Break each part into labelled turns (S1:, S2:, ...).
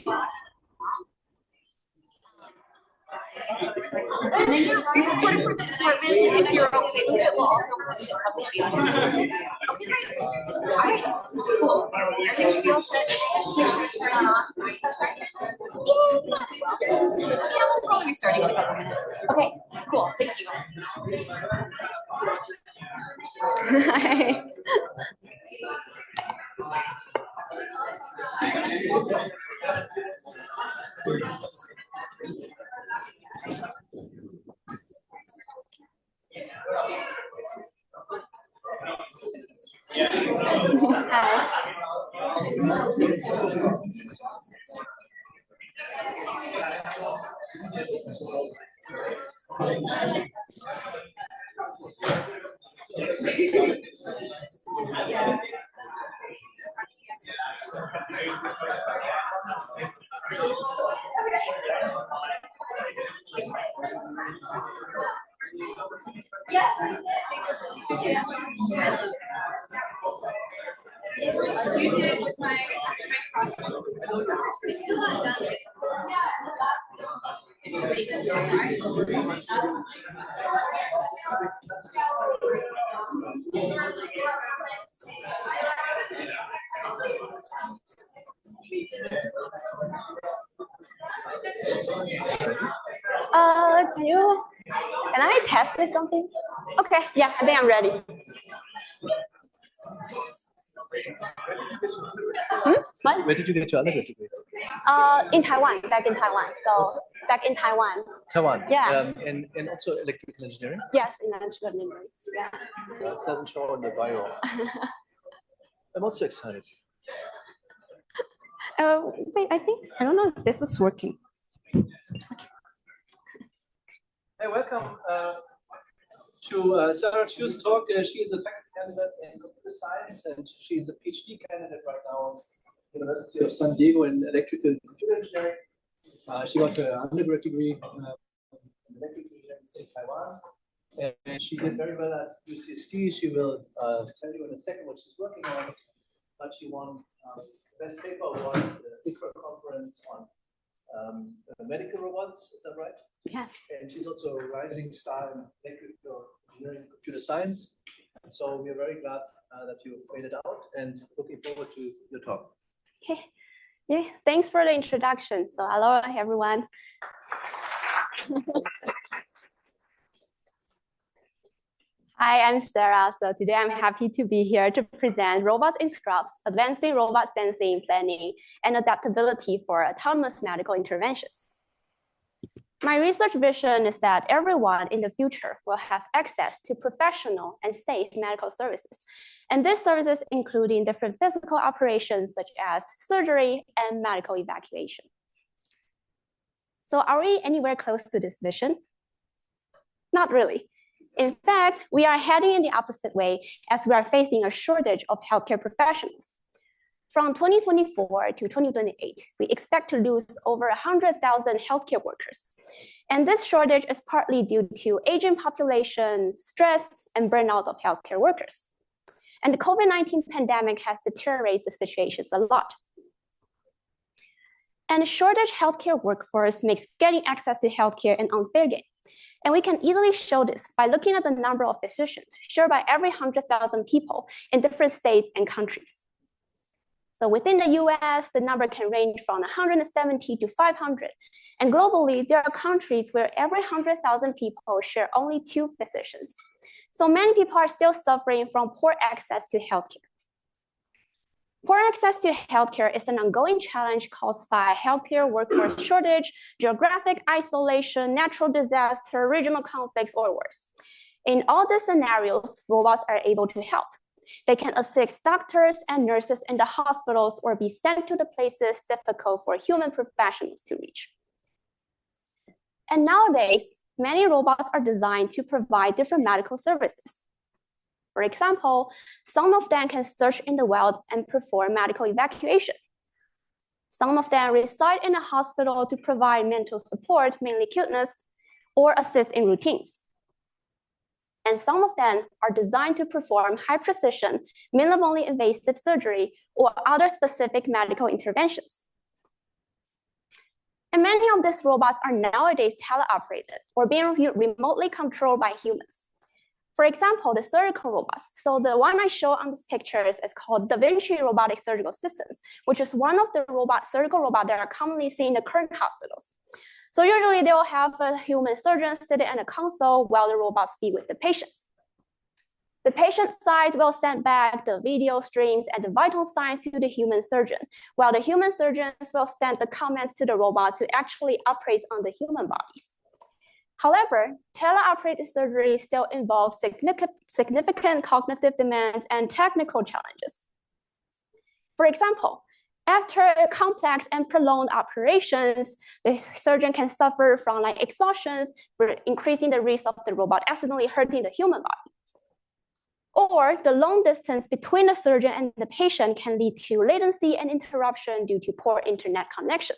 S1: And then yeah, we will put it for the department, and if you're okay with it, we'll also post it publicly on YouTube. Okay, great. All right, cool. Everything should be all set. Just make sure you turn it on. Yeah, we'll probably be starting in a couple minutes. Okay, cool. Thank you. Hi. You did with my it's still not done. Can I test this something? Okay, yeah, I think I'm ready. What?
S2: Where did you get your undergraduate degree?
S1: In Taiwan, back in Taiwan. So back in Taiwan.
S2: Taiwan.
S1: Yeah.
S2: And also electrical engineering?
S1: Yes, in electrical engineering. Yeah.
S2: That doesn't show on the bio. I'm also excited.
S1: Wait, I don't know if this is working.
S2: Hey, welcome to Sarah Chu's talk. She's a faculty candidate in computer science, and she's a PhD candidate right now at the University of San Diego in electrical and computer engineering. She got her undergraduate degree in electrical engineering in Taiwan, and she did very well at UCSD. She will tell you in a second what she's working on, but she won the best paper award at the ICRA conference on medical robots, is that right?
S1: Yeah.
S2: And she's also a rising star in electrical engineering and computer science. So we are very glad that you made it out and looking forward to your talk.
S1: Okay. Yeah, thanks for the introduction. So hello, everyone. Hi, I'm Sarah. So today I'm happy to be here to present Robots in Scrubs, Advancing Robot Sensing, Planning, and Adaptability for Autonomous Medical Interventions. My research vision is that everyone in the future will have access to professional and safe medical services. And these services including different physical operations such as surgery and medical evacuation. So are we anywhere close to this vision? Not really. In fact, we are heading in the opposite way as we are facing a shortage of healthcare professionals. From 2024 to 2028, we expect to lose over 100,000 healthcare workers. And this shortage is partly due to aging population, stress, and burnout of healthcare workers. And the COVID-19 pandemic has deteriorated the situations a lot. And a shortage healthcare workforce makes getting access to healthcare an unfair game. And we can easily show this by looking at the number of physicians shared by every 100,000 people in different states and countries. So within the US, the number can range from 170 to 500. And globally, there are countries where every 100,000 people share only 2 physicians. So many people are still suffering from poor access to healthcare. Poor access to healthcare is an ongoing challenge caused by healthcare workforce shortage, geographic isolation, natural disaster, regional conflicts, or worse. In all these scenarios, robots are able to help. They can assist doctors and nurses in the hospitals or be sent to the places difficult for human professionals to reach. And nowadays, many robots are designed to provide different medical services. For example, some of them can search in the wild and perform medical evacuation. Some of them reside in a hospital to provide mental support, mainly cuteness, or assist in routines. And some of them are designed to perform high precision, minimally invasive surgery or other specific medical interventions. And many of these robots are nowadays teleoperated or being remotely controlled by humans. For example, the surgical robots. So the one I show on these pictures is called Da Vinci robotic surgical systems, which is one of the surgical robots that are commonly seen in the current hospitals. So usually they will have a human surgeon sitting in a console while the robots speak with the patients. The patient side will send back the video streams and the vital signs to the human surgeon, while the human surgeons will send the comments to the robot to actually operate on the human bodies. However, teleoperated surgery still involves significant cognitive demands and technical challenges. For example, after complex and prolonged operations, the surgeon can suffer from exhaustion, increasing the risk of the robot accidentally hurting the human body. Or the long distance between the surgeon and the patient can lead to latency and interruption due to poor internet connection.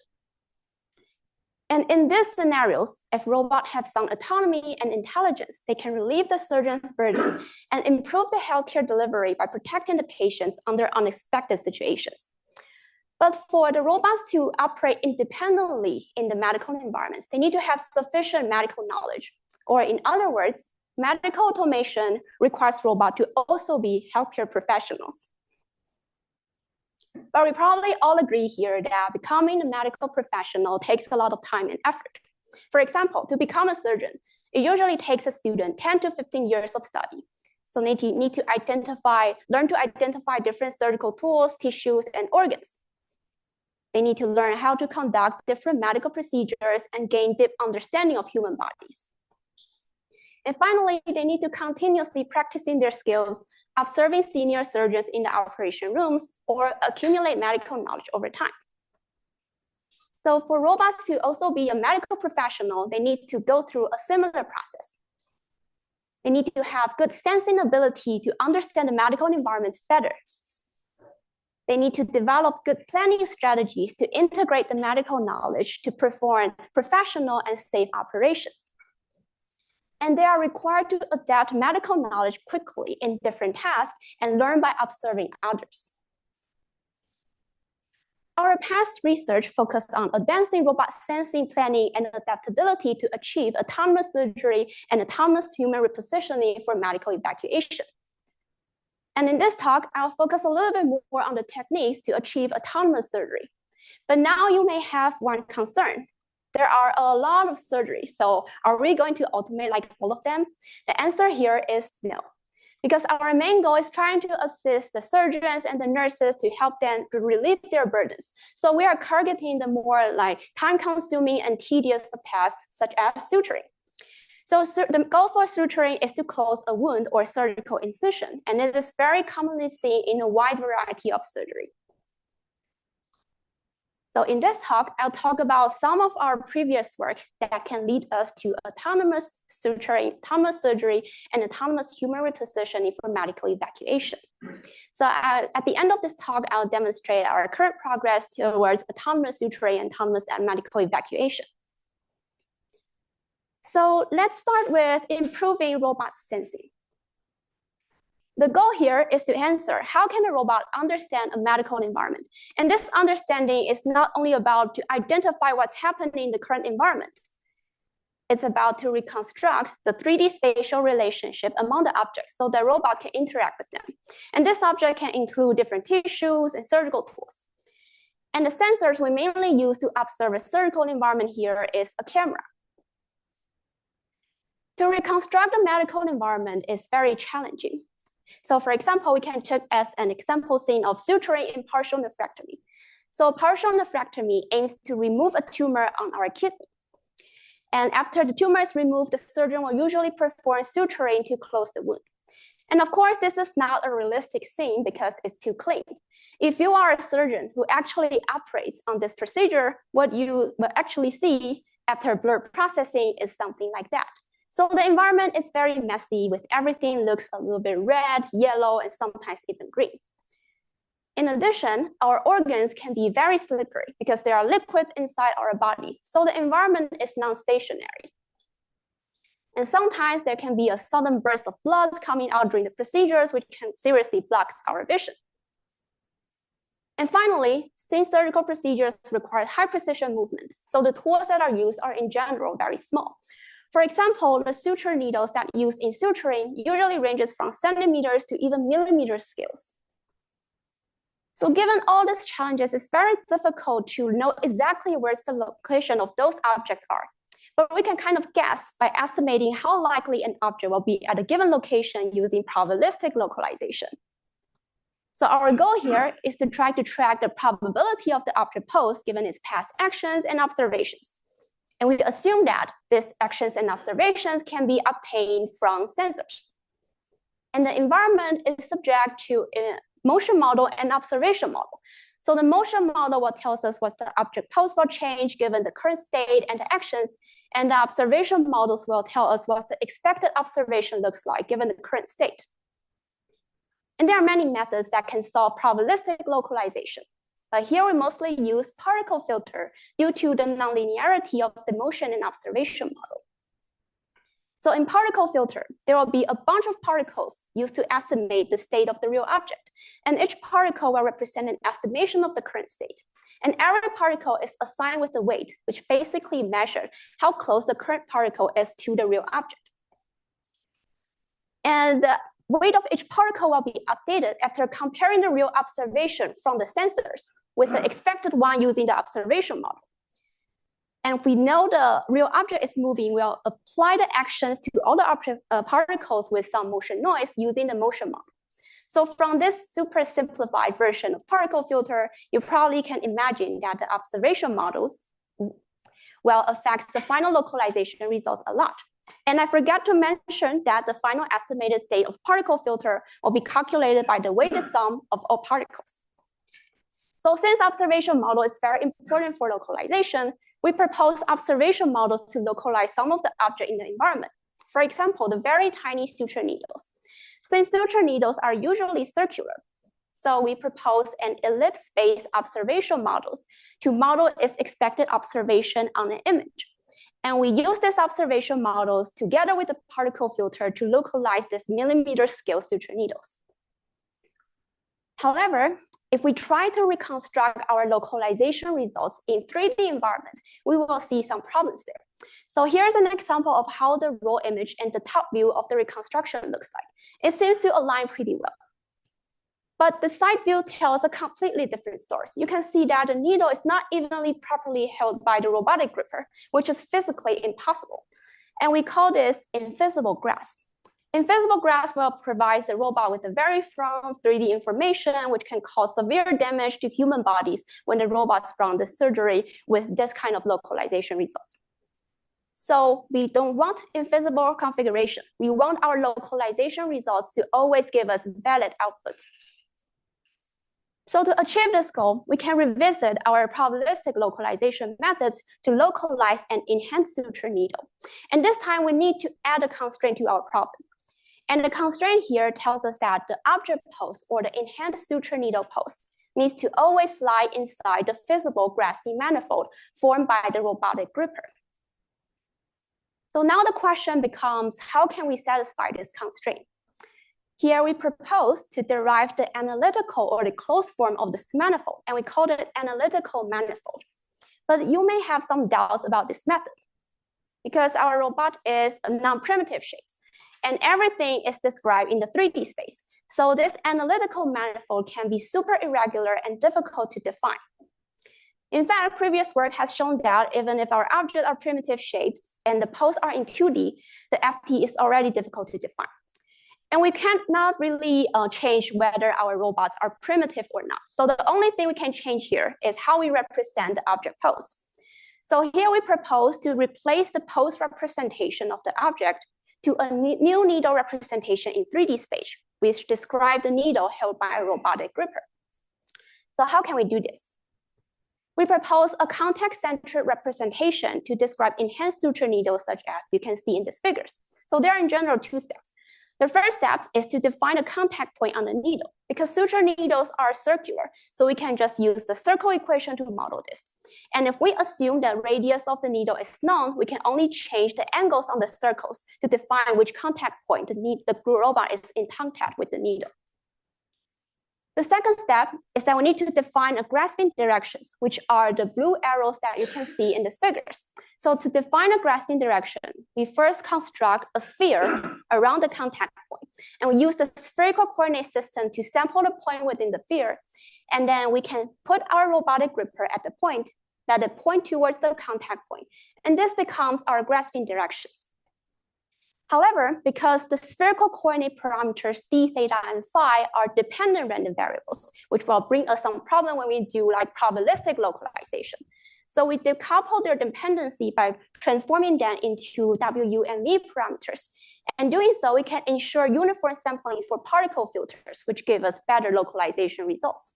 S1: And in these scenarios, if robots have some autonomy and intelligence, they can relieve the surgeon's burden and improve the healthcare delivery by protecting the patients under unexpected situations. But for the robots to operate independently in the medical environments, they need to have sufficient medical knowledge. Or in other words, medical automation requires robots to also be healthcare professionals. But we probably all agree here that becoming a medical professional takes a lot of time and effort. For example, to become a surgeon, it usually takes a student 10 to 15 years of study. So they need to learn to identify different surgical tools, tissues, and organs. They need to learn how to conduct different medical procedures and gain deep understanding of human bodies. And finally, they need to continuously practicing their skills, observing senior surgeons in the operation rooms, or accumulate medical knowledge over time. So for robots to also be a medical professional, they need to go through a similar process. They need to have good sensing ability to understand the medical environments better. They need to develop good planning strategies to integrate the medical knowledge to perform professional and safe operations. And they are required to adapt medical knowledge quickly in different tasks and learn by observing others. Our past research focused on advancing robot sensing, planning, and adaptability to achieve autonomous surgery and autonomous human repositioning for medical evacuation. And in this talk, I'll focus a little bit more on the techniques to achieve autonomous surgery. But now you may have one concern. There are a lot of surgeries, so are we going to automate all of them? The answer here is no, because our main goal is trying to assist the surgeons and the nurses to help them to relieve their burdens. So we are targeting the more time-consuming and tedious tasks, such as suturing. So the goal for suturing is to close a wound or surgical incision, and it is very commonly seen in a wide variety of surgery. So in this talk, I'll talk about some of our previous work that can lead us to autonomous suturing, autonomous surgery, and autonomous human repositioning for medical evacuation. So at the end of this talk, I'll demonstrate our current progress towards autonomous suturing and autonomous medical evacuation. So let's start with improving robot sensing. The goal here is to answer, how can a robot understand a medical environment? And this understanding is not only about to identify what's happening in the current environment. It's about to reconstruct the 3D spatial relationship among the objects so the robot can interact with them. And this object can include different tissues and surgical tools. And the sensors we mainly use to observe a surgical environment here is a camera. To reconstruct a medical environment is very challenging. So for example, we can check as an example scene of suturing in partial nephrectomy. So partial nephrectomy aims to remove a tumor on our kidney. And after the tumor is removed, the surgeon will usually perform suturing to close the wound. And of course, this is not a realistic scene because it's too clean. If you are a surgeon who actually operates on this procedure, what you will actually see after blur processing is something like that. So the environment is very messy with everything looks a little bit red, yellow, and sometimes even green. In addition, our organs can be very slippery because there are liquids inside our body. So the environment is non-stationary. And sometimes there can be a sudden burst of blood coming out during the procedures, which can seriously block our vision. And finally, since surgical procedures require high precision movements, so the tools that are used are in general very small. For example, the suture needles that used in suturing usually ranges from centimeters to even millimeter scales. So given all these challenges, it's very difficult to know exactly where's the location of those objects are. But we can kind of guess by estimating how likely an object will be at a given location using probabilistic localization. So our goal here is to try to track the probability of the object pose given its past actions and observations. And we assume that these actions and observations can be obtained from sensors. And the environment is subject to a motion model and observation model. So the motion model will tell us what the object pose will change given the current state and the actions, and the observation models will tell us what the expected observation looks like given the current state. And there are many methods that can solve probabilistic localization. But here we mostly use particle filter due to the nonlinearity of the motion and observation model. So in particle filter, there will be a bunch of particles used to estimate the state of the real object. And each particle will represent an estimation of the current state. And every particle is assigned with a weight, which basically measures how close the current particle is to the real object. And the weight of each particle will be updated after comparing the real observation from the sensors with the expected one using the observation model. And if we know the real object is moving, we'll apply the actions to all the particles with some motion noise using the motion model. So from this super simplified version of particle filter, you probably can imagine that the observation models will affect the final localization results a lot. And I forgot to mention that the final estimated state of particle filter will be calculated by the weighted sum of all particles. So since observation model is very important for localization, we propose observation models to localize some of the object in the environment. For example, the very tiny suture needles. Since suture needles are usually circular, so we propose an ellipse-based observation models to model its expected observation on an image. And we use these observation models together with the particle filter to localize these millimeter scale suture needles. However, if we try to reconstruct our localization results in 3D environment, we will see some problems there. So here's an example of how the raw image and the top view of the reconstruction looks like. It seems to align pretty well. But the side view tells a completely different story. You can see that the needle is not evenly properly held by the robotic gripper, which is physically impossible. And we call this invisible grasp. Invisible grasp will provide the robot with a very strong 3D information, which can cause severe damage to human bodies when the robots run the surgery with this kind of localization results. So we don't want invisible configuration. We want our localization results to always give us valid output. So to achieve this goal, we can revisit our probabilistic localization methods to localize an enhanced suture needle. And this time we need to add a constraint to our problem. And the constraint here tells us that the object pose or the enhanced suture needle pose needs to always lie inside the visible grasping manifold formed by the robotic gripper. So now the question becomes, how can we satisfy this constraint? Here we propose to derive the analytical or the closed form of this manifold, and we call it analytical manifold. But you may have some doubts about this method because our robot is a non-primitive shape, and everything is described in the 3D space. So this analytical manifold can be super irregular and difficult to define. In fact, previous work has shown that even if our objects are primitive shapes and the pose are in 2D, the FT is already difficult to define. And we cannot really change whether our robots are primitive or not. So the only thing we can change here is how we represent the object pose. So here we propose to replace the pose representation of the object to a new needle representation in 3D space, which describes the needle held by a robotic gripper. So how can we do this? We propose a context-centered representation to describe enhanced suture needles, such as you can see in these figures. So there are in general 2 steps. The first step is to define a contact point on the needle, because suture needles are circular, so we can just use the circle equation to model this. And if we assume the radius of the needle is known, we can only change the angles on the circles to define which contact point the robot is in contact with the needle. The second step is that we need to define a grasping directions, which are the blue arrows that you can see in these figures. So to define a grasping direction, we first construct a sphere around the contact point, and we use the spherical coordinate system to sample the point within the sphere, and then we can put our robotic gripper at the point that it point towards the contact point, and this becomes our grasping directions. However, because the spherical coordinate parameters d, theta, and phi are dependent random variables, which will bring us some problem when we do like probabilistic localization. So we decouple their dependency by transforming them into W and V parameters. And doing so, we can ensure uniform samplings for particle filters, which give us better localization results.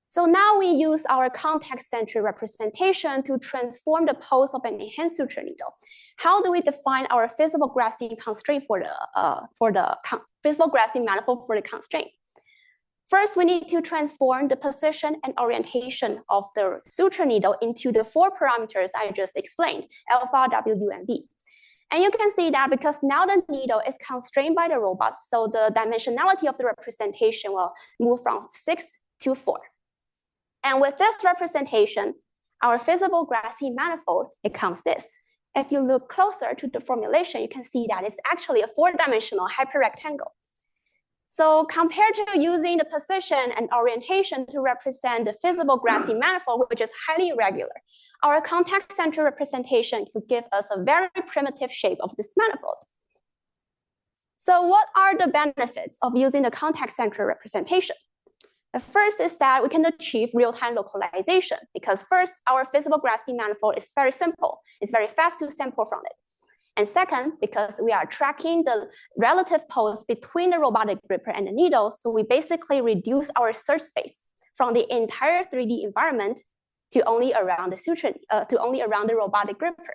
S1: So now we use our context-centric representation to transform the pose of an enhanced suture needle. How do we define our feasible grasping constraint for the feasible grasping manifold for the constraint? First, we need to transform the position and orientation of the suture needle into the 4 parameters I just explained, alpha, W, and V. And you can see that because now the needle is constrained by the robot, so the dimensionality of the representation will move from 6 to 4. And with this representation, our feasible grasping manifold becomes this. If you look closer to the formulation, you can see that it's actually a 4-dimensional hyperrectangle. So compared to using the position and orientation to represent the feasible grasping manifold, which is highly irregular, our context-centric representation could give us a very primitive shape of this manifold. So what are the benefits of using the context-centric representation? The first is that we can achieve real-time localization because first, our feasible grasping manifold is very simple. It's very fast to sample from it. And second, because we are tracking the relative pose between the robotic gripper and the needle, so we basically reduce our search space from the entire 3D environment to only around the suture, to only around the robotic gripper.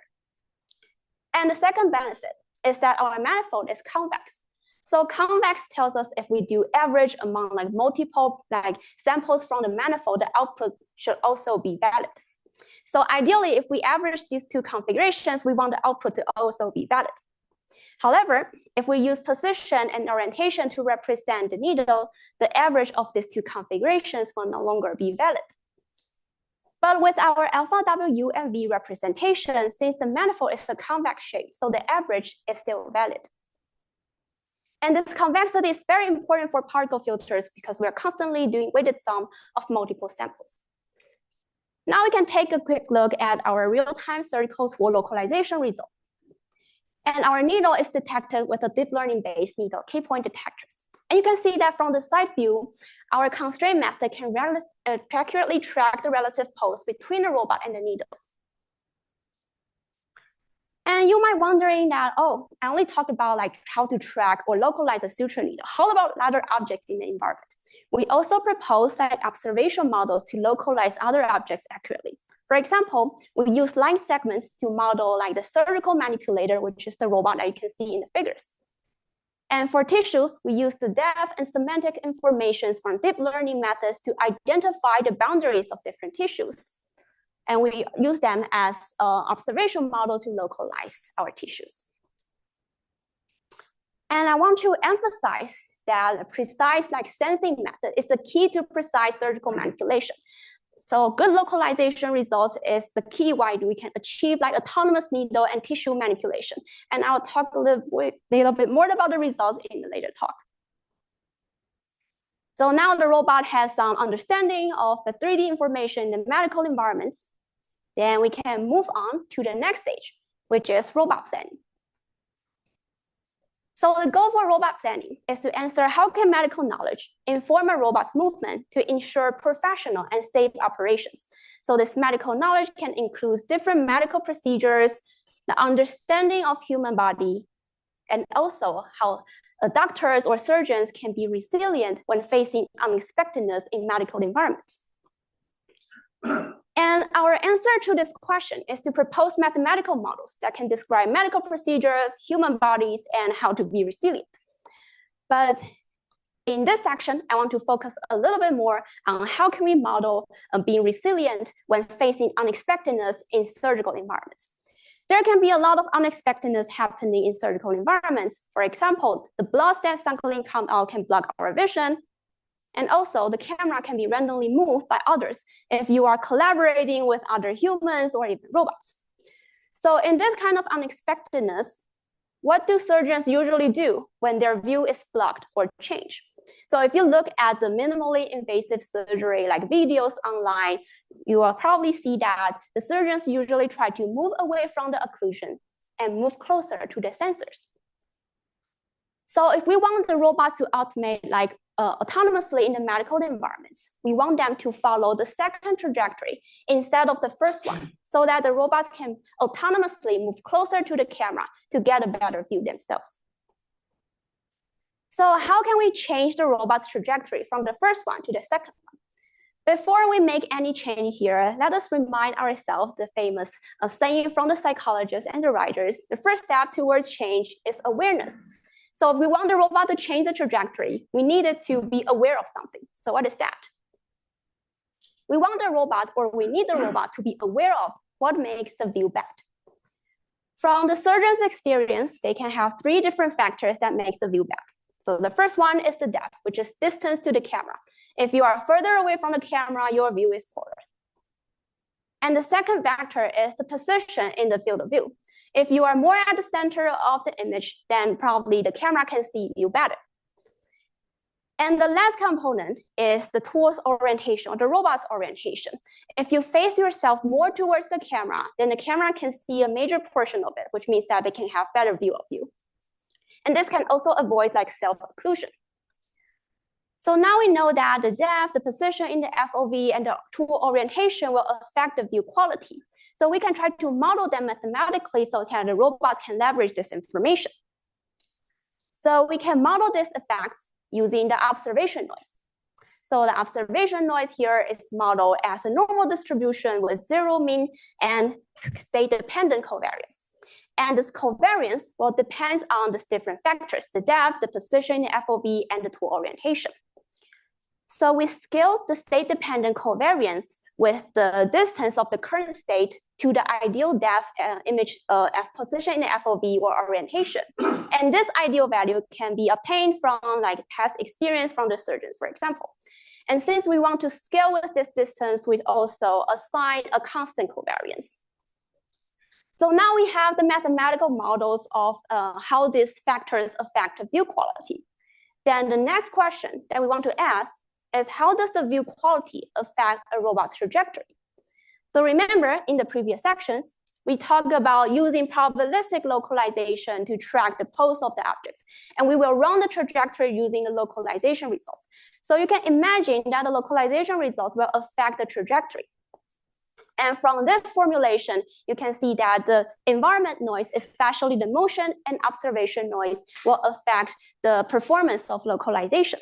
S1: And the second benefit is that our manifold is convex. So convex tells us if we do average among like multiple like samples from the manifold, the output should also be valid. So ideally, if we average these 2 configurations, we want the output to also be valid. However, if we use position and orientation to represent the needle, the average of these 2 configurations will no longer be valid. But with our alpha, W, and V representation, since the manifold is a convex shape, so the average is still valid. And this convexity is very important for particle filters because we are constantly doing weighted sum of multiple samples. Now we can take a quick look at our real-time surgical tool localization result. And our needle is detected with a deep learning-based needle key point detectors. And you can see that from the side view, our constraint method can accurately track the relative pose between the robot and the needle. And you might wondering that, oh, I only talked about like how to track or localize a suture needle. How about other objects in the environment? We also propose like observation models to localize other objects accurately. For example, we use line segments to model like the surgical manipulator, which is the robot that you can see in the figures. And for tissues, we use the depth and semantic informations from deep learning methods to identify the boundaries of different tissues. And we use them as an observation model to localize our tissues. And I want to emphasize that a precise like sensing method is the key to precise surgical manipulation. So good localization results is the key why we can achieve like autonomous needle and tissue manipulation. And I'll talk a little bit more about the results in the later talk. So now the robot has some understanding of the 3D information in the medical environments. Then we can move on to the next stage, which is robot planning. So the goal for robot planning is to answer how can medical knowledge inform a robot's movement to ensure professional and safe operations. So this medical knowledge can include different medical procedures, the understanding of human body, and also how doctors or surgeons can be resilient when facing unexpectedness in medical environments. And our answer to this question is to propose mathematical models that can describe medical procedures, human bodies, and how to be resilient. But in this section, I want to focus a little bit more on how can we model being resilient when facing unexpectedness in surgical environments. There can be a lot of unexpectedness happening in surgical environments. For example, the blood that suddenly come out can block our vision. And also, the camera can be randomly moved by others if you are collaborating with other humans or even robots. So in this kind of unexpectedness, what do surgeons usually do when their view is blocked or changed? So if you look at the minimally invasive surgery like videos online, you will probably see that the surgeons usually try to move away from the occlusion and move closer to the sensors. So if we want the robots to automate like autonomously in the medical environments, we want them to follow the second trajectory instead of the first one, so that the robots can autonomously move closer to the camera to get a better view themselves. So how can we change the robot's trajectory from the first one to the second one? Before we make any change here, let us remind ourselves the famous saying from the psychologists and the writers: the first step towards change is awareness. So if we want the robot to change the trajectory, we needed to be aware of something. So what is that? We want the robot, or we need the robot to be aware of what makes the view bad. From the surgeon's experience, they can have 3 different factors that makes the view bad. So the first one is the depth, which is distance to the camera. If you are further away from the camera, your view is poorer. And the second factor is the position in the field of view. If you are more at the center of the image, then probably the camera can see you better. And the last component is the tool's orientation, or the robot's orientation. If you face yourself more towards the camera, then the camera can see a major portion of it, which means that they can have better view of you. And this can also avoid like self-occlusion. So now we know that the depth, the position in the FOV, and the tool orientation will affect the view quality. So we can try to model them mathematically so that the robots can leverage this information. So we can model this effect using the observation noise. So the observation noise here is modeled as a normal distribution with 0 mean and state-dependent covariance. And this covariance will depend on the different factors: the depth, the position, the FOV, and the tool orientation. So we scale the state-dependent covariance with the distance of the current state to the ideal depth image position in the FOV or orientation. And this ideal value can be obtained from like past experience from the surgeons, for example. And since we want to scale with this distance, we also assign a constant covariance. So now we have the mathematical models of how these factors affect view quality. Then the next question that we want to ask is, how does the view quality affect a robot's trajectory? So remember, in the previous sections, we talked about using probabilistic localization to track the pose of the objects. And we will run the trajectory using the localization results. So you can imagine that the localization results will affect the trajectory. And from this formulation, you can see that the environment noise, especially the motion and observation noise, will affect the performance of localization.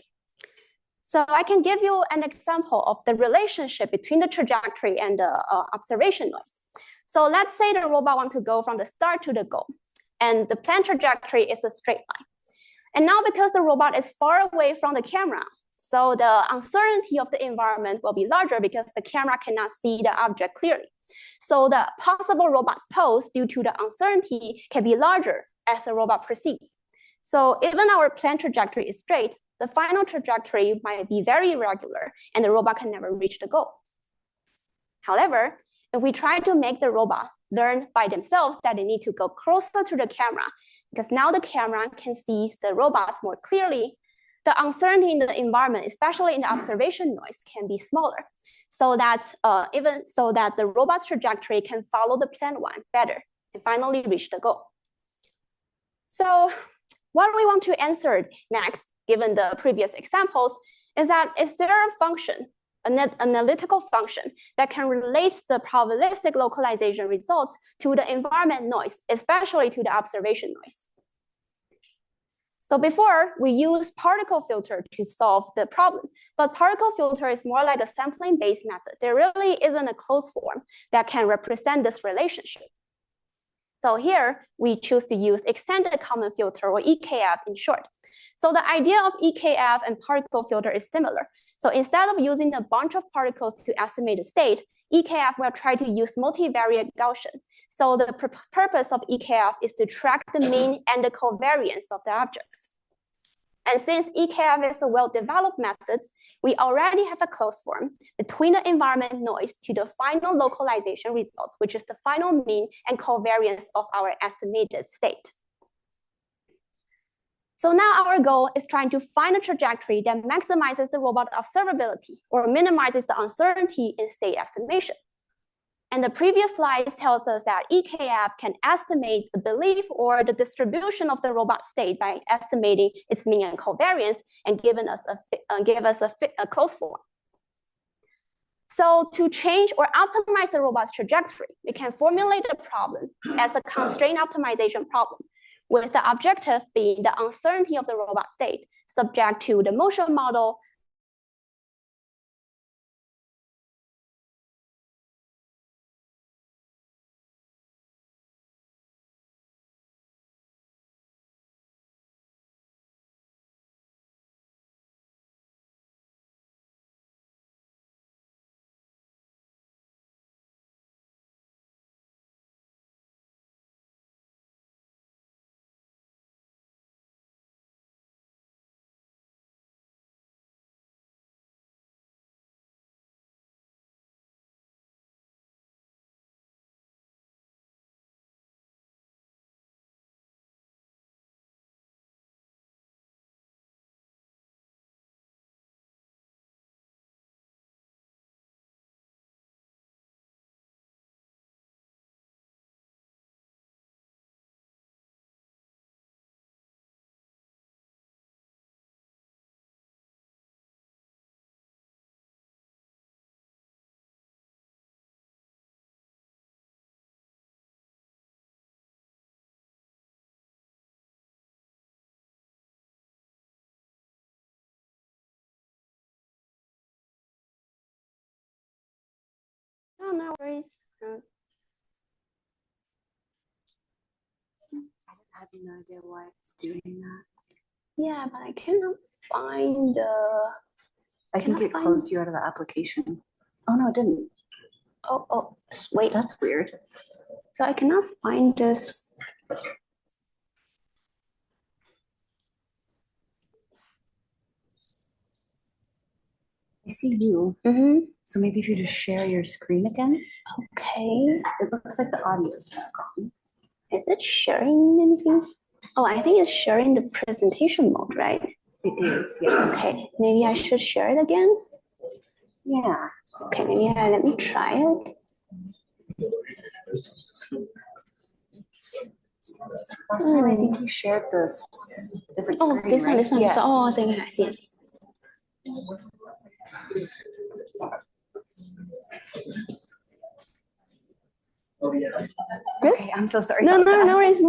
S1: So I can give you an example of the relationship between the trajectory and the observation noise. So let's say the robot wants to go from the start to the goal, and the planned trajectory is a straight line. And now because the robot is far away from the camera, so the uncertainty of the environment will be larger because the camera cannot see the object clearly. So the possible robot pose due to the uncertainty can be larger as the robot proceeds. So even our planned trajectory is straight, the final trajectory might be very irregular and the robot can never reach the goal. However, if we try to make the robot learn by themselves that they need to go closer to the camera, because now the camera can see the robots more clearly, the uncertainty in the environment, especially in the observation noise, can be smaller. So that the robot's trajectory can follow the planned one better and finally reach the goal. So what we want to answer next, given the previous examples, is that is there a function, an analytical function, that can relate the probabilistic localization results to the environment noise, especially to the observation noise? So before, we used particle filter to solve the problem, but particle filter is more like a sampling-based method. There really isn't a closed form that can represent this relationship. So here, we choose to use extended common filter, or EKF in short. So the idea of EKF and particle filter is similar. So instead of using a bunch of particles to estimate the state, EKF will try to use multivariate Gaussian. So the purpose of EKF is to track the mean and the covariance of the objects. And since EKF is a well-developed method, we already have a closed form between the environment noise to the final localization result, which is the final mean and covariance of our estimated state. So now our goal is trying to find a trajectory that maximizes the robot observability or minimizes the uncertainty in state estimation. And the previous slide tells us that EKF can estimate the belief or the distribution of the robot state by estimating its mean and covariance and give us a closed form. So to change or optimize the robot's trajectory, we can formulate the problem as a constraint optimization problem, with the objective being the uncertainty of the robot state subject to the motion model. Oh, no worries.
S3: I have no idea why it's doing that.
S1: Yeah, but I cannot find the.
S3: I think it closed you out of the application. Oh, no, it didn't.
S1: Oh, wait.
S3: That's weird.
S1: So I cannot find this.
S3: I see you.
S1: Mm-hmm.
S3: So maybe if you just share your screen again.
S1: Okay.
S3: It looks like the audio is back on.
S1: Is it sharing anything? Oh, I think it's sharing the presentation mode, right?
S3: It is, yes.
S1: Okay, maybe I should share it again.
S3: Yeah.
S1: Okay, maybe let me try it.
S3: Last time I think you shared this different screen,
S1: this one,
S3: right?
S1: this one.
S3: Yes.
S1: So, I see.
S3: Okay, I'm so sorry.
S1: No worries.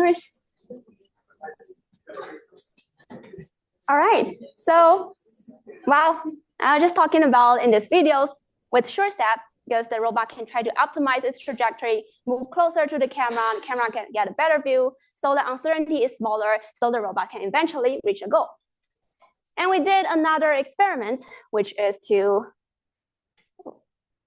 S1: All right, so, well, I was just talking about in this video with short step, because the robot can try to optimize its trajectory, move closer to the camera can get a better view, so the uncertainty is smaller, so the robot can eventually reach a goal. And we did another experiment, which is to,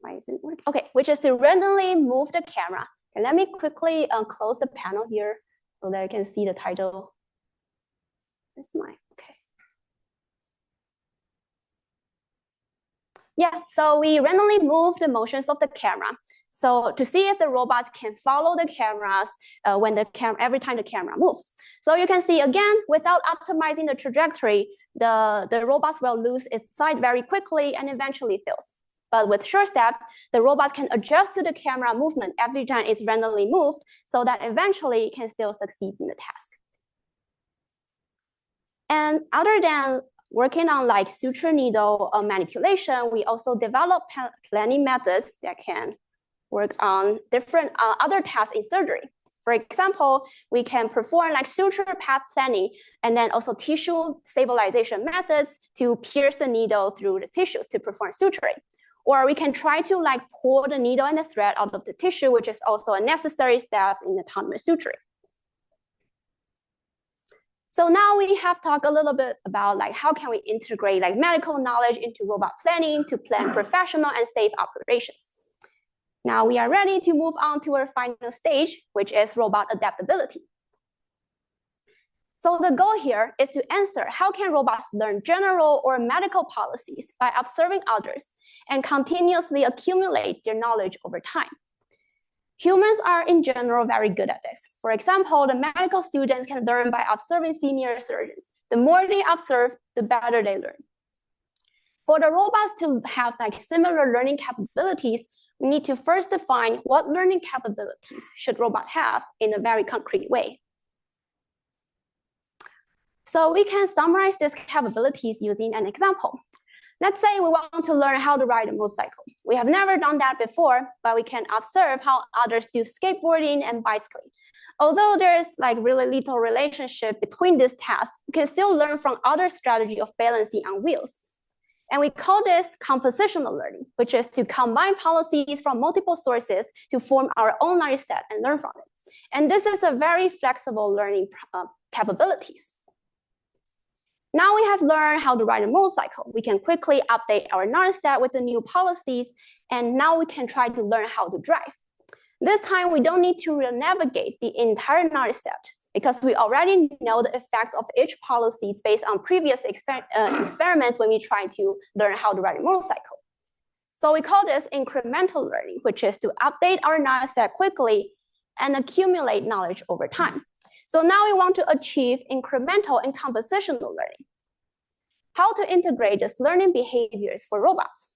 S1: why isn't it working? Okay, which is to randomly move the camera. And let me quickly close the panel here so that I can see the title. This is mine, okay. Yeah, so we randomly move the motions of the camera. So to see if the robots can follow the cameras every time the camera moves. So you can see again, without optimizing the trajectory, the robots will lose its sight very quickly and eventually fails. But with short step, the robot can adjust to the camera movement every time it's randomly moved so that eventually it can still succeed in the task. And other than working on like suture needle manipulation, we also develop planning methods that can work on different other tasks in surgery. For example, we can perform like suture path planning and then also tissue stabilization methods to pierce the needle through the tissues to perform suturing. Or we can try to like pull the needle and the thread out of the tissue, which is also a necessary step in autonomous suturing. So now we have talked a little bit about like how can we integrate like medical knowledge into robot planning to plan professional and safe operations. Now we are ready to move on to our final stage, which is robot adaptability. So the goal here is to answer how can robots learn general or medical policies by observing others and continuously accumulate their knowledge over time. Humans are in general very good at this. For example, the medical students can learn by observing senior surgeons. The more they observe, the better they learn. For the robots to have like similar learning capabilities, we need to first define what learning capabilities should robots have in a very concrete way. So we can summarize these capabilities using an example. Let's say we want to learn how to ride a motorcycle. We have never done that before, but we can observe how others do skateboarding and bicycling. Although there's like really little relationship between these tasks, we can still learn from other strategy of balancing on wheels. And we call this compositional learning, which is to combine policies from multiple sources to form our own knowledge set and learn from it. And this is a very flexible learning capabilities. Now we have learned how to ride a motorcycle. We can quickly update our knowledge set with the new policies, and now we can try to learn how to drive. This time, we don't need to re-navigate the entire knowledge set because we already know the effect of each policy based on previous experiments when we try to learn how to ride a motorcycle. So we call this incremental learning, which is to update our knowledge set quickly and accumulate knowledge over time. So now we want to achieve incremental and compositional learning. How to integrate these learning behaviors for robots?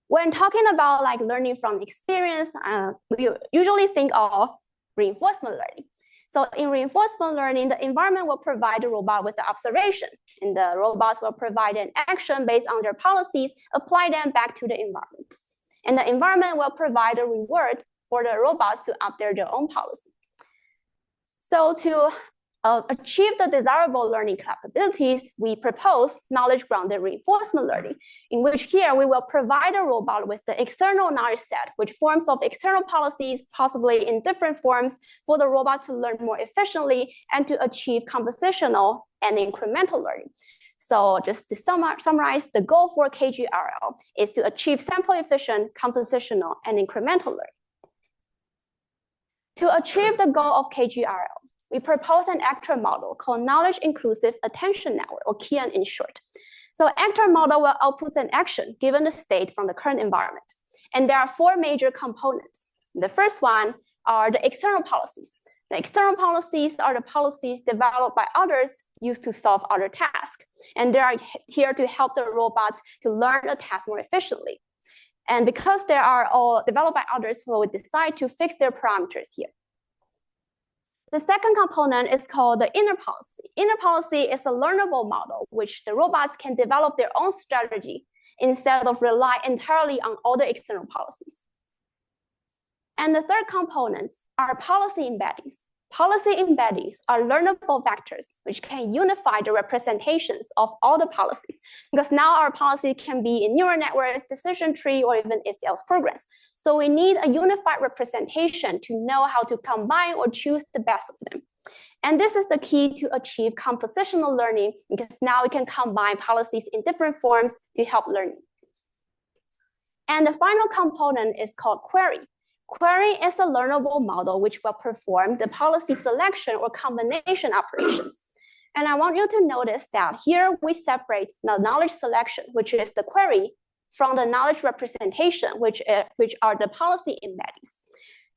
S1: When talking about like learning from experience, we usually think of reinforcement learning. So in reinforcement learning, the environment will provide the robot with the observation, and the robots will provide an action based on their policies, apply them back to the environment. And the environment will provide a reward for the robots to update their own policy. So to achieve the desirable learning capabilities, we propose knowledge-grounded reinforcement learning, in which here we will provide a robot with the external knowledge set, which forms of external policies, possibly in different forms, for the robot to learn more efficiently and to achieve compositional and incremental learning. So just to summarize, the goal for KGRL is to achieve sample-efficient, compositional, and incremental learning. To achieve the goal of KGRL, we propose an actor model called Knowledge Inclusive Attention Network, or KIAN in short. So actor model will output an action given the state from the current environment. And there are four major components. The first one are the external policies. The external policies are the policies developed by others used to solve other tasks. And they are here to help the robots to learn a task more efficiently. And because they are all developed by others, so we decide to fix their parameters here. The second component is called the inner policy. Inner policy is a learnable model which the robots can develop their own strategy instead of rely entirely on all the external policies. And the third component are policy embeddings. Policy embeddings are learnable vectors which can unify the representations of all the policies, because now our policy can be in neural networks, decision tree, or even if-else programs. So we need a unified representation to know how to combine or choose the best of them. And this is the key to achieve compositional learning, because now we can combine policies in different forms to help learning. And the final component is called query. Query is a learnable model which will perform the policy selection or combination operations. And I want you to notice that here we separate the knowledge selection, which is the query, from the knowledge representation, which are the policy embeddings.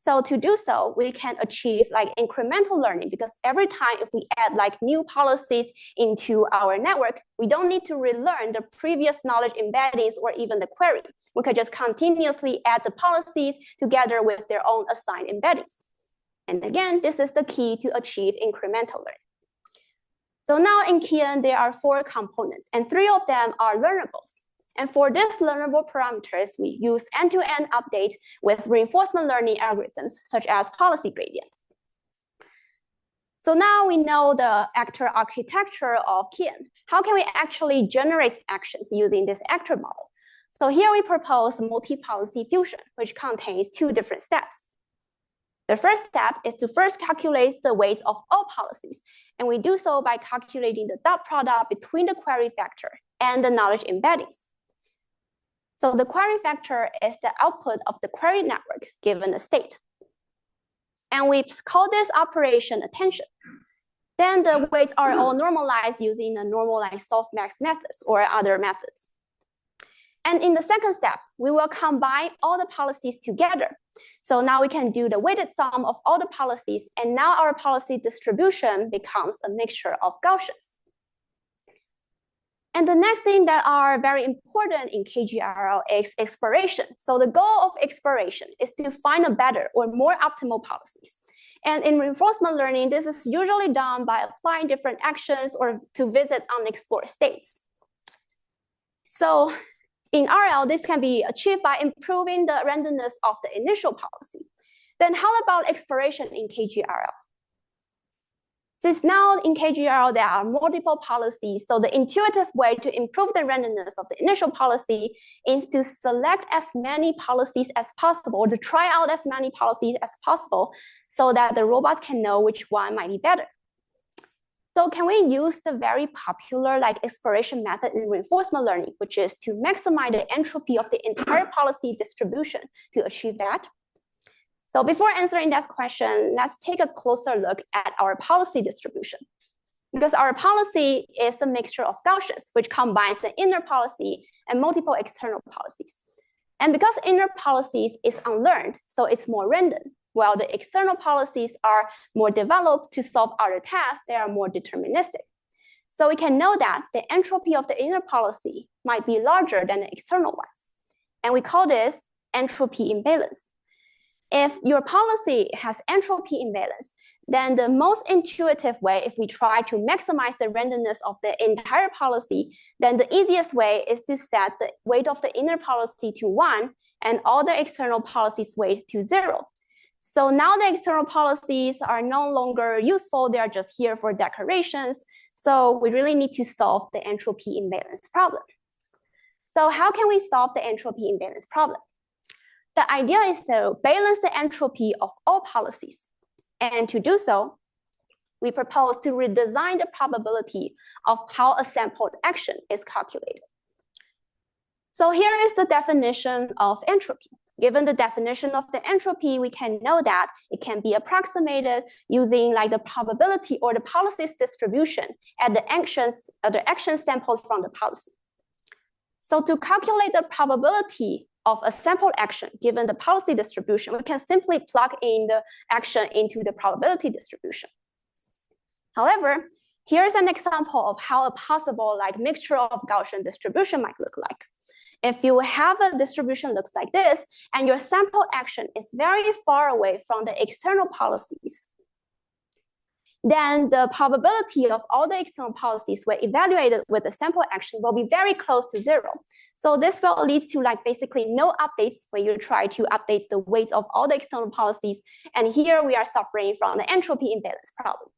S1: So to do so, we can achieve like incremental learning, because every time if we add like new policies into our network, we don't need to relearn the previous knowledge embeddings or even the query. We can just continuously add the policies together with their own assigned embeddings. And again, this is the key to achieve incremental learning. So now in KIAN, there are 4 components, and 3 of them are learnables. And for these learnable parameters, we use end-to-end update with reinforcement learning algorithms, such as policy gradient. So now we know the actor architecture of KIAN. How can we actually generate actions using this actor model? So here we propose multi-policy fusion, which contains 2 different steps. The first step is to first calculate the weights of all policies. And we do so by calculating the dot product between the query factor and the knowledge embeddings. So the query factor is the output of the query network given a state. And we call this operation attention. Then the weights are all normalized using the normalized softmax methods or other methods. And in the second step, we will combine all the policies together. So now we can do the weighted sum of all the policies, and now our policy distribution becomes a mixture of Gaussians. And the next thing that are very important in KGRL is exploration. So the goal of exploration is to find a better or more optimal policies. And in reinforcement learning, this is usually done by applying different actions or to visit unexplored states. So in RL, this can be achieved by improving the randomness of the initial policy. Then how about exploration in KGRL? Since now in KGRL, there are multiple policies, so the intuitive way to improve the randomness of the initial policy is to select as many policies as possible, or to try out as many policies as possible, so that the robots can know which one might be better. So can we use the very popular exploration method in reinforcement learning, which is to maximize the entropy of the entire policy distribution to achieve that? So before answering that question, let's take a closer look at our policy distribution. Because our policy is a mixture of Gaussians, which combines an inner policy and multiple external policies. And because inner policies is unlearned, so it's more random, while the external policies are more developed to solve other tasks, they are more deterministic. So we can know that the entropy of the inner policy might be larger than the external ones. And we call this entropy imbalance. If your policy has entropy imbalance, then the most intuitive way, if we try to maximize the randomness of the entire policy, then the easiest way is to set the weight of the inner policy to 1 and all the external policies weight to 0. So now the external policies are no longer useful, they are just here for decorations. So we really need to solve the entropy imbalance problem. So how can we solve the entropy imbalance problem? The idea is to balance the entropy of all policies. And to do so, we propose to redesign the probability of how a sampled action is calculated. So here is the definition of entropy. Given the definition of the entropy, we can know that it can be approximated using the probability or the policy's distribution at the actions sampled from the policy. So to calculate the probability of a sampled action given the policy distribution, we can simply plug in the action into the probability distribution. However, here's an example of how a possible mixture of Gaussian distribution might look like. If you have a distribution looks like this, and your sample action is very far away from the external policies, then the probability of all the external policies were evaluated with the sample action will be very close to 0. So this will lead to basically no updates when you try to update the weights of all the external policies. And here we are suffering from the entropy imbalance problem.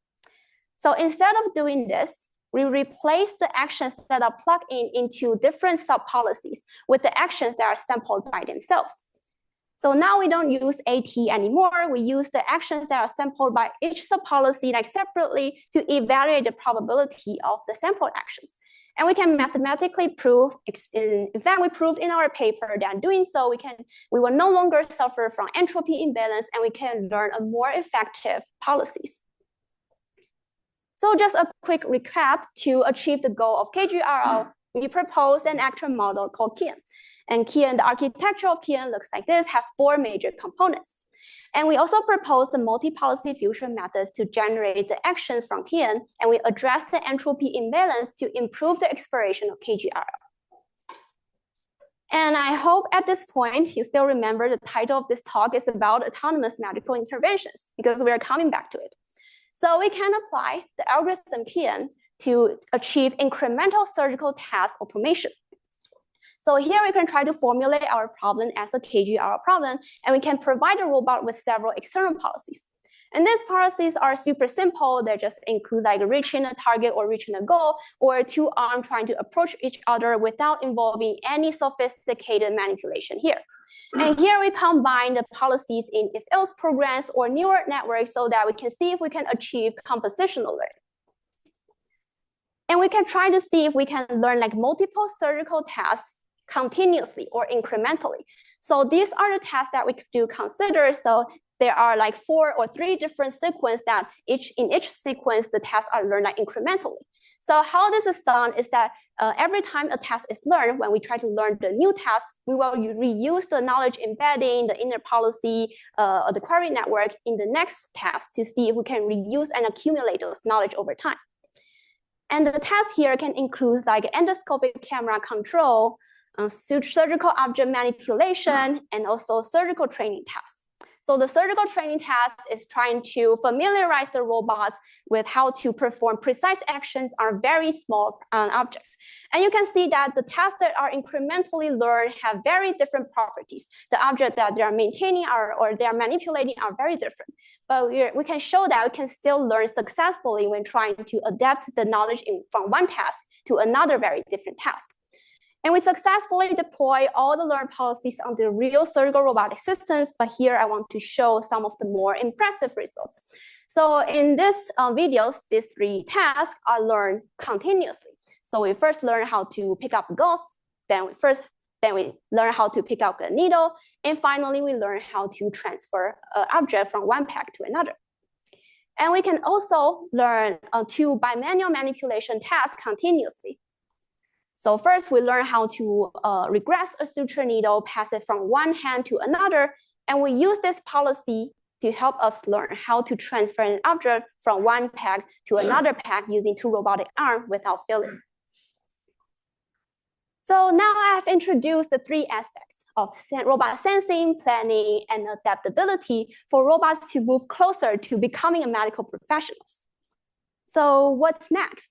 S1: So instead of doing this, we replace the actions that are plugged into different sub-policies with the actions that are sampled by themselves. So now we don't use AT anymore. We use the actions that are sampled by each sub-policy separately to evaluate the probability of the sampled actions. And we can mathematically prove, in fact, we proved in our paper that doing so, we will no longer suffer from entropy imbalance, and we can learn a more effective policies. So just a quick recap to achieve the goal of KGRL, we propose an actor model called Kian. And Kian, the architecture of Kian looks like this, have 4 major components. And we also propose the multi-policy fusion methods to generate the actions from Kian, and we address the entropy imbalance to improve the exploration of KGRL. And I hope at this point, you still remember the title of this talk is about autonomous medical interventions, because we are coming back to it. So we can apply the algorithm Kian to achieve incremental surgical task automation. So here we can try to formulate our problem as a KGRL problem, and we can provide a robot with several external policies. And these policies are super simple. They just include reaching a target or reaching a goal, or 2 arms trying to approach each other without involving any sophisticated manipulation here. And here we combine the policies in if-else programs or neural networks so that we can see if we can achieve compositional learning. And we can try to see if we can learn multiple surgical tasks continuously or incrementally. So these are the tasks that we do consider. So there are like 4 or 3 different sequences that in each sequence, the tasks are learned like incrementally. So how this is done is that every time a task is learned, when we try to learn the new task, we will reuse the knowledge embedding, the inner policy, the query network in the next task to see if we can reuse and accumulate those knowledge over time. And the tasks here can include like endoscopic camera control, surgical object manipulation, and also surgical training tasks. So the surgical training task is trying to familiarize the robots with how to perform precise actions on very small objects. And you can see that the tasks that are incrementally learned have very different properties. The object that they are maintaining or they are manipulating are very different. But we can show that we can still learn successfully when trying to adapt the knowledge from one task to another very different task. And we successfully deploy all the learned policies on the real surgical robotic systems, but here I want to show some of the more impressive results. So in this videos, these 3 tasks are learned continuously. So we first learn how to pick up the gauze, then we learn how to pick up the needle, and finally we learn how to transfer an object from one pack to another. And we can also learn 2 bimanual manipulation tasks continuously. So first, we learn how to regress a suture needle, pass it from one hand to another, and we use this policy to help us learn how to transfer an object from one pack to another pack using 2 robotic arms without failure. So now I have introduced the 3 aspects of robot sensing, planning, and adaptability for robots to move closer to becoming a medical professionals. So what's next?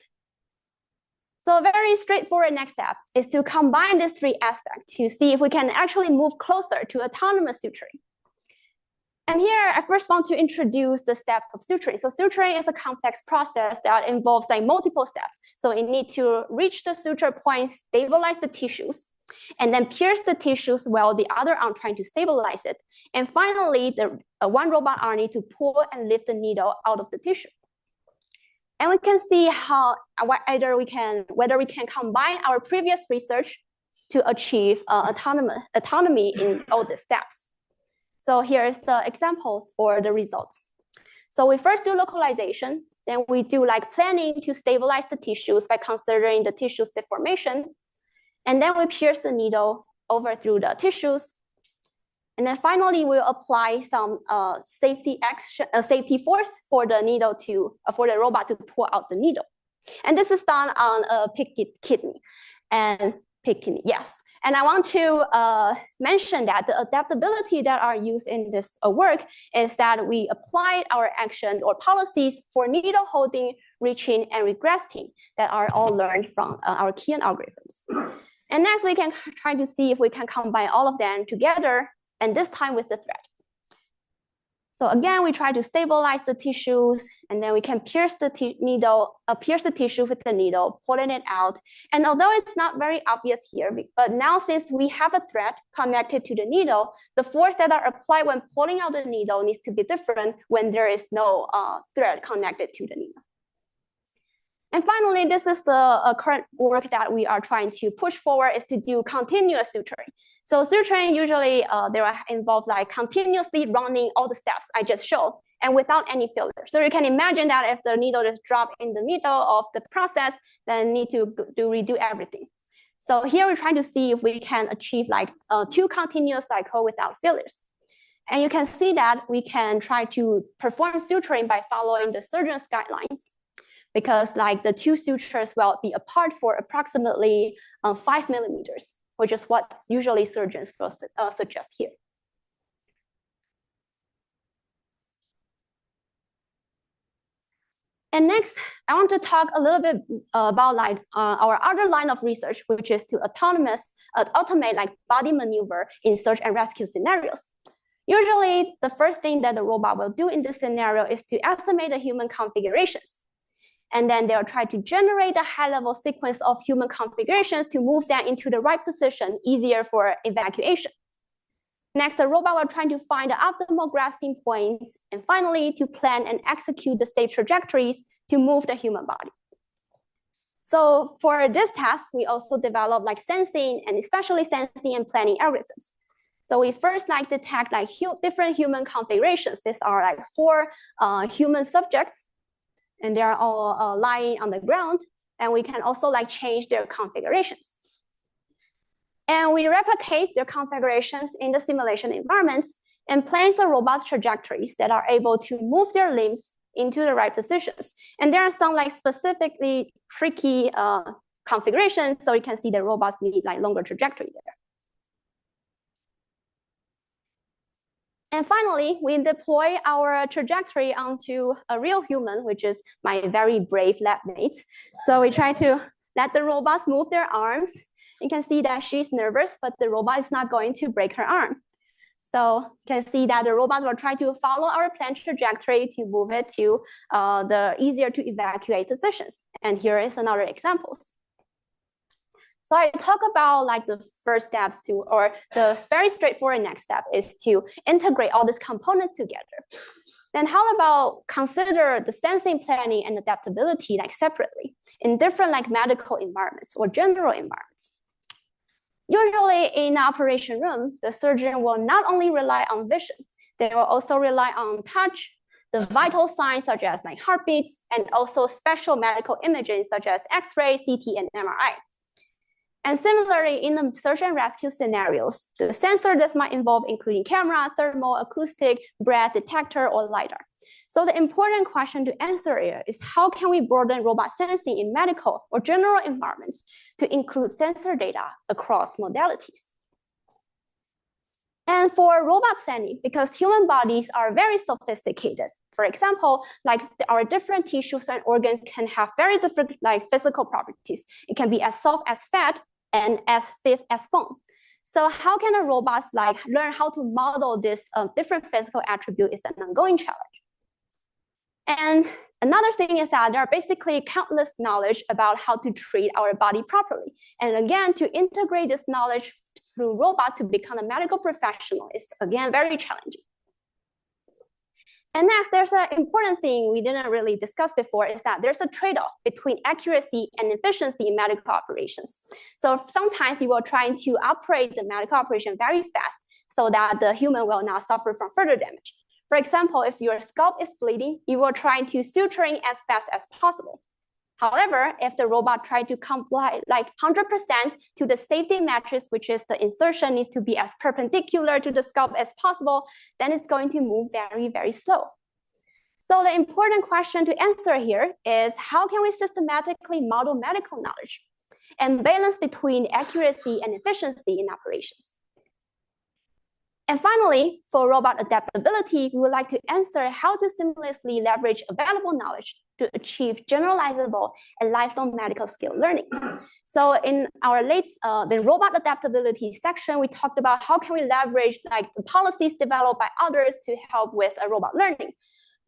S1: So a very straightforward next step is to combine these 3 aspects to see if we can actually move closer to autonomous suturing. And here, I first want to introduce the steps of suturing. So suturing is a complex process that involves like multiple steps. So you need to reach the suture point, stabilize the tissues, and then pierce the tissues while the other arm trying to stabilize it. And finally, the one robot arm needs to pull and lift the needle out of the tissue. And we can see how whether we can combine our previous research to achieve autonomy in all the steps. So here's the examples or the results. So we first do localization, then we do like planning to stabilize the tissues by considering the tissue's deformation. And then we pierce the needle over through the tissues. And then finally, we'll apply some safety force for the needle for the robot to pull out the needle. And this is done on a pig kidney. Yes. And I want to mention that the adaptability that are used in this work is that we applied our actions or policies for needle holding, reaching, and regressing that are all learned from our Kian algorithms. And next, we can try to see if we can combine all of them together, and this time with the thread. So again, we try to stabilize the tissues, and then we can pierce the tissue with the needle, pulling it out. And although it's not very obvious here, but now since we have a thread connected to the needle, the force that are applied when pulling out the needle needs to be different when there is no thread connected to the needle. And finally, this is the current work that we are trying to push forward is to do continuous suturing. So suturing usually they are involved like continuously running all the steps I just showed and without any failure. So you can imagine that if the needle is dropped in the middle of the process, then need to redo everything. So here we're trying to see if we can achieve like 2 continuous cycles without failures. And you can see that we can try to perform suturing by following the surgeon's guidelines, because like the 2 sutures will be apart for approximately 5 millimeters, which is what usually surgeons will suggest here. And next, I want to talk a little bit about like our other line of research, which is to automate like body maneuver in search and rescue scenarios. Usually, the first thing that the robot will do in this scenario is to estimate the human configurations. And then they'll try to generate a high-level sequence of human configurations to move them into the right position, easier for evacuation. Next, the robot will try to find the optimal grasping points, and finally, to plan and execute the safe trajectories to move the human body. So for this task, we also develop like sensing and especially sensing and planning algorithms. So we first detect different human configurations. These are 4 human subjects, and they are all lying on the ground. And we can also change their configurations. And we replicate their configurations in the simulation environments and place the robot's trajectories that are able to move their limbs into the right positions. And there are some specifically tricky configurations, so you can see the robots need longer trajectory there. And finally, we deploy our trajectory onto a real human, which is my very brave lab mate. So we try to let the robots move their arms. You can see that she's nervous, but the robot is not going to break her arm. So you can see that the robots will try to follow our planned trajectory to move it to the easier to evacuate positions. And here is another example. So I talk about the first steps or the very straightforward next step is to integrate all these components together. Then how about consider the sensing, planning, and adaptability separately in different medical environments or general environments? Usually in the operation room, the surgeon will not only rely on vision, they will also rely on touch, the vital signs such as heartbeats, and also special medical imaging such as X-ray, CT, and MRI. And similarly, in the search and rescue scenarios, the sensor that might involve including camera, thermal, acoustic, breath detector, or LiDAR. So the important question to answer here is how can we broaden robot sensing in medical or general environments to include sensor data across modalities? And for robot planning, because human bodies are very sophisticated, for example, our different tissues and organs can have very different physical properties. It can be as soft as fat and as stiff as bone. So how can a robot learn how to model this different physical attribute is an ongoing challenge. And another thing is that there are basically countless knowledge about how to treat our body properly. And again, to integrate this knowledge through robot to become a medical professional is again very challenging. And next, there's an important thing we didn't really discuss before is that there's a trade-off between accuracy and efficiency in medical operations. So sometimes you will try to operate the medical operation very fast so that the human will not suffer from further damage. For example, if your scalp is bleeding, you will try to suturing as fast as possible. However, if the robot tried to comply 100% to the safety matrix, which is the insertion needs to be as perpendicular to the scalp as possible, then it's going to move very, very slow. So the important question to answer here is how can we systematically model medical knowledge and balance between accuracy and efficiency in operations? And finally, for robot adaptability, we would like to answer how to seamlessly leverage available knowledge to achieve generalizable and lifelong medical skill learning. So in our the robot adaptability section, we talked about how can we leverage the policies developed by others to help with robot learning.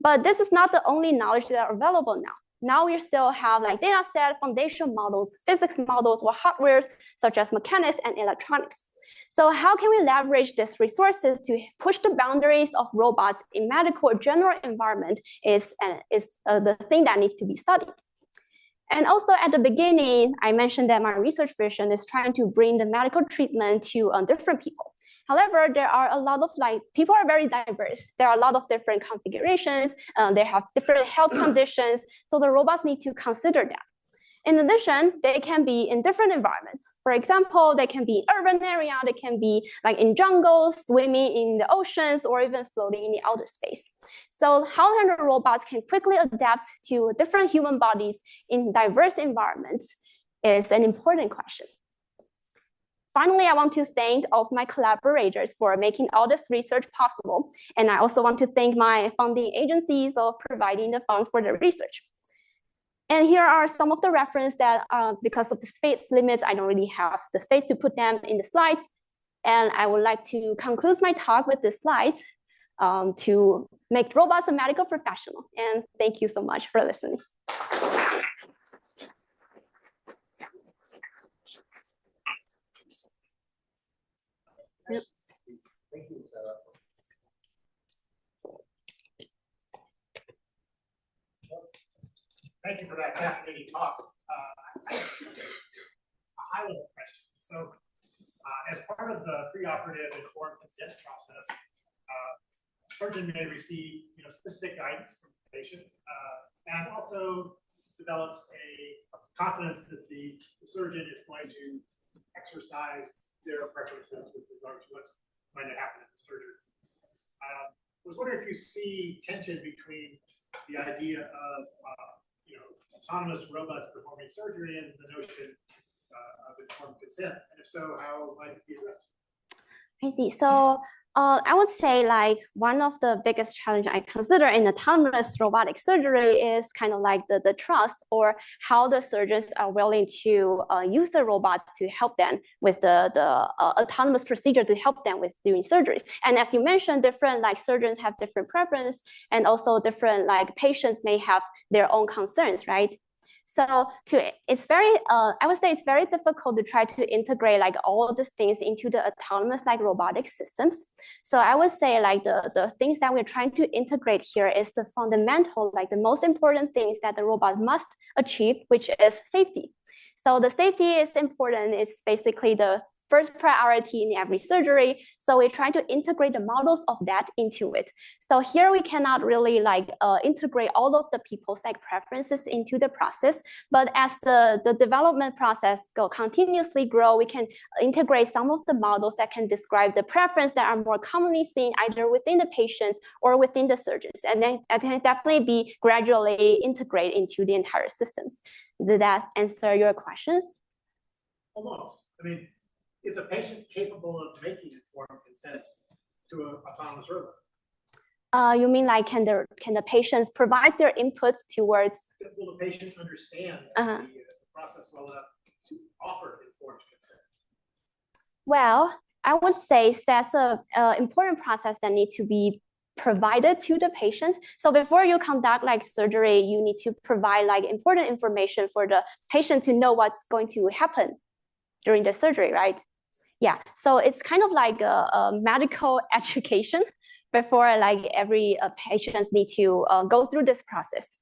S1: But this is not the only knowledge that are available now. Now we still have data set, foundation models, physics models, or hardware such as mechanics and electronics. So how can we leverage these resources to push the boundaries of robots in medical or general environment is the thing that needs to be studied. And also at the beginning, I mentioned that my research vision is trying to bring the medical treatment to different people. However, there are a lot of people are very diverse. There are a lot of different configurations. They have different health conditions. So the robots need to consider that. In addition, they can be in different environments. For example, they can be in urban area, they can be in jungles, swimming in the oceans, or even floating in the outer space. So how can the robots can quickly adapt to different human bodies in diverse environments is an important question. Finally, I want to thank all of my collaborators for making all this research possible. And I also want to thank my funding agencies for providing the funds for the research. And here are some of the references that, because of the space limits, I don't really have the space to put them in the slides. And I would like to conclude my talk with this slide to make robots a medical professional. And thank you so much for listening.
S2: Yep. Thank you, Sarah.
S4: Thank you for that fascinating talk. A high-level question. So, as part part of the preoperative informed consent process, surgeon may receive specific guidance from the patient, and also develops a confidence that the surgeon is going to exercise their preferences with regard to what's going to happen in the surgery. I was wondering if you see tension between the idea of autonomous robots performing surgery and the notion of informed consent, and if so, how might it be addressed?
S1: I see. So I would say like one of the biggest challenge I consider in autonomous robotic surgery is kind of like the trust, or how the surgeons are willing to use the robots to help them with the autonomous procedure to help them with doing surgeries. And as you mentioned, different like surgeons have different preference, and also different like patients may have their own concerns, right? So it's very, I would say it's very difficult to try to integrate like all of these things into the autonomous like robotic systems. So I would say like the things that we're trying to integrate here is the fundamental, like the most important things that the robot must achieve, which is safety. So the safety is important. It's basically the first priority in every surgery. So we try to integrate the models of that into it. So here we cannot really like integrate all of the people's like preferences into the process. But as the development process continuously grow, we can integrate some of the models that can describe the preference that are more commonly seen either within the patients or within the surgeons. And then it can definitely be gradually integrated into the entire systems. Did that answer your questions?
S4: Almost. I mean, is a patient capable of making informed consents to an autonomous robot?
S1: You mean like can the patients provide their inputs towards?
S4: Will the patient understand the process well enough to offer informed consent?
S1: Well, I would say that's an important process that needs to be provided to the patients. So before you conduct like surgery, you need to provide like important information for the patient to know what's going to happen during the surgery, right? Yeah, so it's kind of like a medical education before like every patients need to go through this process.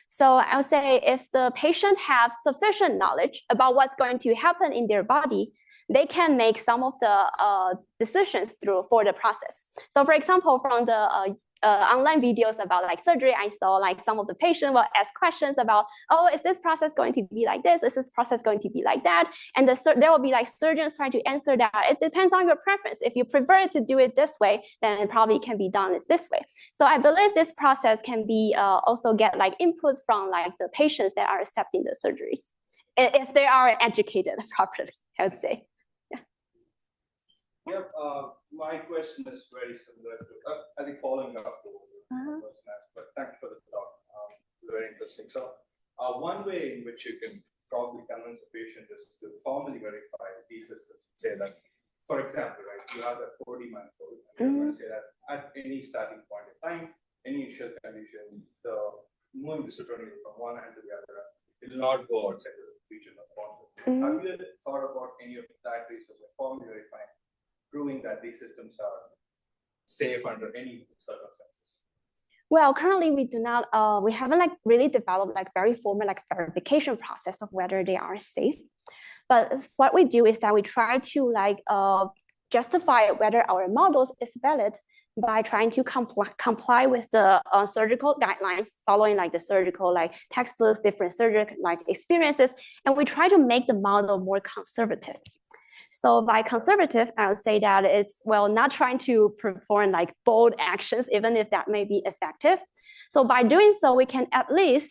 S1: So I would say if the patient have sufficient knowledge about what's going to happen in their body, they can make some of the decisions for the process. So for example, from the online videos about like surgery, I saw like some of the patients will ask questions about, oh, is this process going to be like this? Is this process going to be like that? And there will be like surgeons trying to answer that. It depends on your preference. If you prefer to do it this way, then it probably can be done this way. So I believe this process can be also get like input from like the patients that are accepting the surgery, if they are educated properly, I would say.
S5: Yep, my question is very similar to, I think following up to what the person asked, but thank you for the talk. Very interesting. So one way in which you can probably convince a patient is to formally verify these systems. Say that, for example, right, you have that 40-month-old, and you're going to say that at any starting point in time, any initial condition, moving the surgery from one hand to the other, it will not go outside the region of boundary. Have you thought about any of that research of formally verifying, proving that these systems are safe under any circumstances?
S1: Well, currently we do not, we haven't like really developed like very formal like verification process of whether they are safe. But what we do is that we try to like justify whether our models is valid by trying to comply with the surgical guidelines, following like the surgical like textbooks, different surgical like experiences, and we try to make the model more conservative. So by conservative, I would say that it's, well, not trying to perform like bold actions, even if that may be effective. So by doing so, we can at least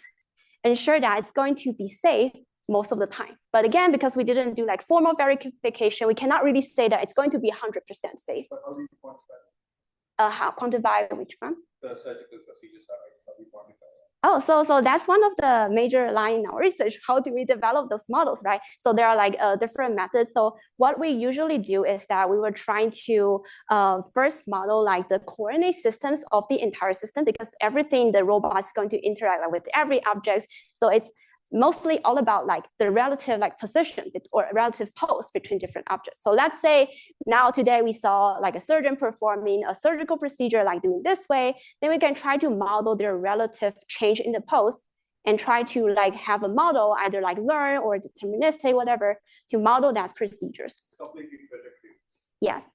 S1: ensure that it's going to be safe most of the time. But again, because we didn't do like formal verification, we cannot really say that it's going to be 100% safe.
S5: But how do you quantify that?
S1: How quantify which one?
S5: The surgical procedures are like, how do you quantify that?
S1: Oh, so that's one of the major line in our research. How do we develop those models, right? So there are like different methods. So what we usually do is that we were trying to first model like the coordinate systems of the entire system, because everything the robot is going to interact with every object. So it's mostly all about like the relative like position or relative pose between different objects. So let's say now today we saw like a surgeon performing a surgical procedure like doing this way, then we can try to model their relative change in the pose and try to like have a model either like learn or deterministic, whatever, to model that procedures.
S5: Completely predictive.
S1: Yes.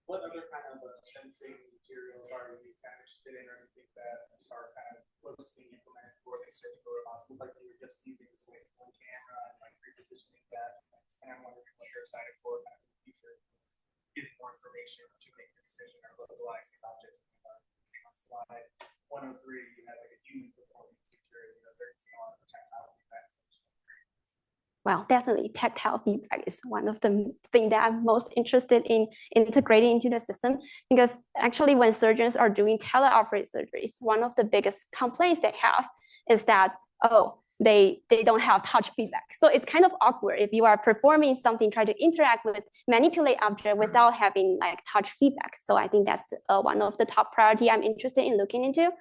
S4: What other kind of sensing materials are you kind of interested in, or do you think that are kind of close to being implemented for these surgical robots? Look like you were just using this like one camera and like repositioning that. And I'm wondering what you're excited for kind of in the future, getting more information to make a decision or localize these objects. On slide 103, you have like a human performance security, they're using a lot of tactile feedback.
S1: Well, definitely tactile feedback is one of the things that I'm most interested in integrating into the system, because actually when surgeons are doing teleoperative surgeries, one of the biggest complaints they have is that, oh, they don't have touch feedback. So it's kind of awkward if you are performing something, try to interact with, manipulate object without having like touch feedback. So I think that's one of the top priority I'm interested in looking into.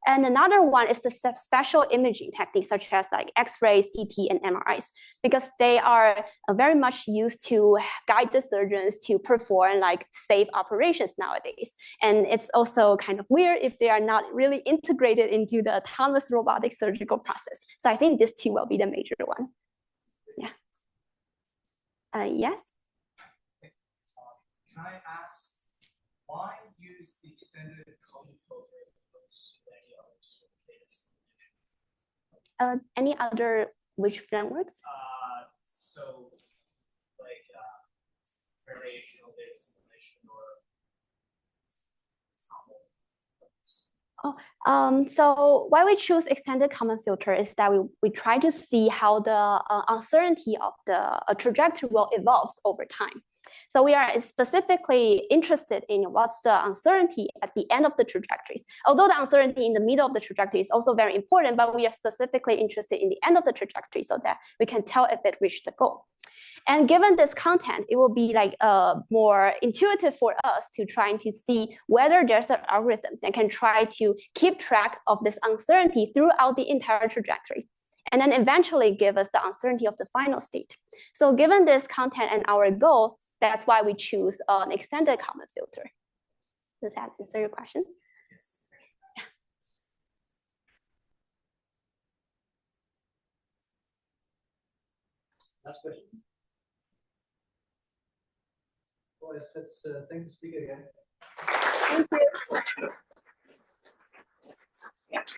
S1: And another one is the special imaging techniques such as like X-ray, CT, and MRIs, because they are very much used to guide the surgeons to perform like safe operations nowadays. And it's also kind of weird if they are not really integrated into the autonomous robotic surgical process. So I think this two will be the major one. Yeah. Yes.
S6: Can I ask, why use the extended color filter as opposed to any other sort of data simulation?
S1: Any other which frameworks?
S6: So like variational data simulation or ensemble.
S1: So why we choose extended common filter is that we try to see how the uncertainty of the trajectory will evolve over time. So we are specifically interested in what's the uncertainty at the end of the trajectories. Although the uncertainty in the middle of the trajectory is also very important, but we are specifically interested in the end of the trajectory so that we can tell if it reached the goal. And given this content, it will be like more intuitive for us to trying to see whether there's an algorithm that can try to keep track of this uncertainty throughout the entire trajectory, and then eventually give us the uncertainty of the final state. So given this content and our goal, that's why we choose an extended common filter. Does that answer your question?
S6: Yes.
S1: Yeah.
S2: Last question. Boys, let's thank the speaker again.
S1: Thank you.